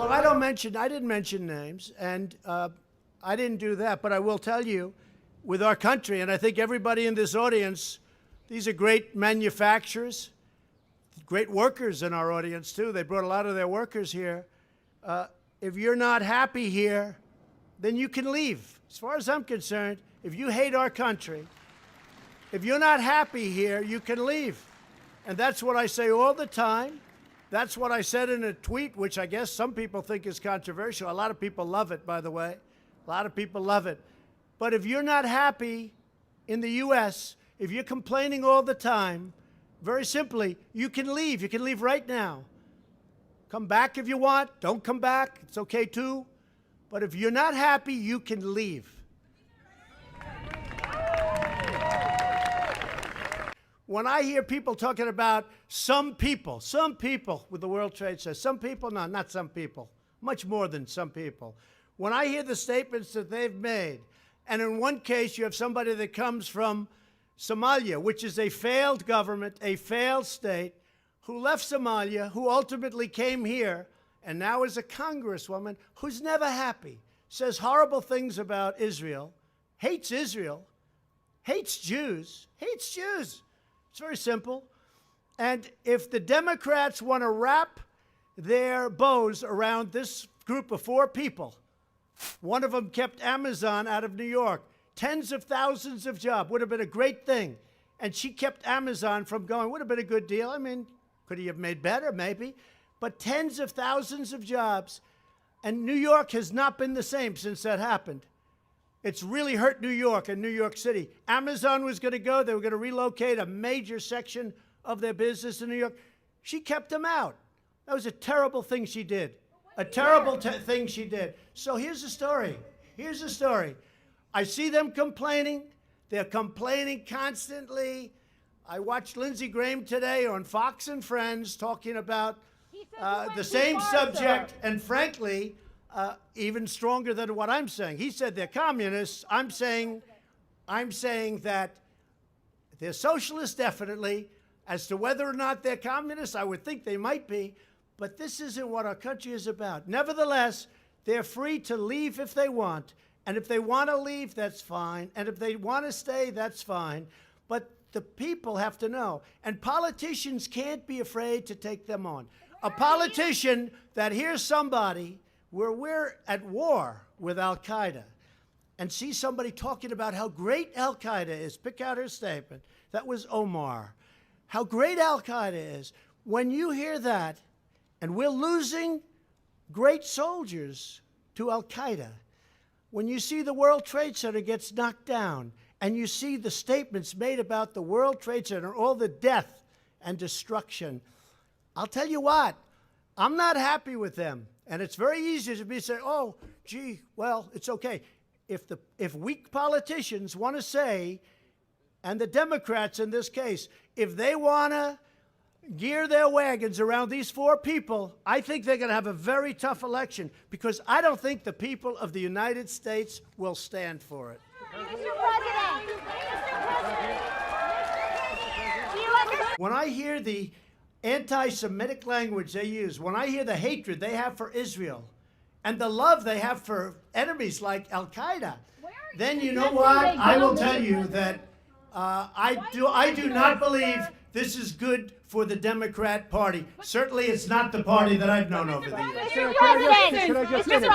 Well, I didn't mention names, and I didn't do that, but I will tell you, with our country, and I think everybody in this audience, these are great manufacturers, great workers in our audience, too. They brought a lot of their workers here. If you're not happy here, then you can leave. As far as I'm concerned, if you hate our country, if you're not happy here, you can leave. And that's what I say all the time. That's what I said in a tweet, which I guess some people think is controversial. A lot of people love it, by the way. A lot of people love it. But if you're not happy in the U.S., if you're complaining all the time, very simply, you can leave. You can leave right now. Come back if you want. Don't come back. It's okay, too. But if you're not happy, you can leave. When I hear people talking about some people with the World Trade Center, some people, no, not some people, much more than some people. When I hear the statements that they've made, and in one case you have somebody that comes from Somalia, which is a failed government, a failed state, who left Somalia, who ultimately came here, and now is a congresswoman who's never happy, says horrible things about Israel, hates Jews, hates Jews. It's very simple. And if the Democrats want to wrap their bows around this group of 4 people, one of them kept Amazon out of New York, tens of thousands of jobs, would have been a great thing. And she kept Amazon from going, would have been a good deal. I mean, could he have made better? Maybe. But tens of thousands of jobs. And New York has not been the same since that happened. It's really hurt New York and New York City. Amazon was going to go. They were going to relocate a major section of their business in New York. She kept them out. That was a terrible thing she did. A terrible thing she did. So here's the story. Here's the story. I see them complaining. They're complaining constantly. I watched Lindsey Graham today on Fox and Friends talking about the same subject, and frankly, even stronger than what I'm saying. He said they're communists. I'm saying that they're socialists, definitely. As to whether or not they're communists, I would think they might be. But this isn't what our country is about. Nevertheless, they're free to leave if they want. And if they want to leave, that's fine. And if they want to stay, that's fine. But the people have to know. And politicians can't be afraid to take them on. A politician that hears somebody where we're at war with Al-Qaeda and see somebody talking about how great Al-Qaeda is, pick out her statement, that was Omar, how great Al-Qaeda is. When you hear that, and we're losing great soldiers to Al-Qaeda, when you see the World Trade Center gets knocked down, and you see the statements made about the World Trade Center, all the death and destruction, I'll tell you what, I'm not happy with them. And it's very easy to be say, oh, gee, well, it's okay. If weak politicians want to say, and the Democrats in this case, if they want to gear their wagons around these 4 people, I think they're going to have a very tough election, because I don't think the people of the United States will stand for it. Mr. President, When I hear the anti-Semitic language they use, when I hear the hatred they have for Israel and the love they have for enemies like Al-Qaeda, then you know what? I will tell you that I do not believe this is good for the Democrat Party. Certainly it's not the party that I've known over the years. Mr. President,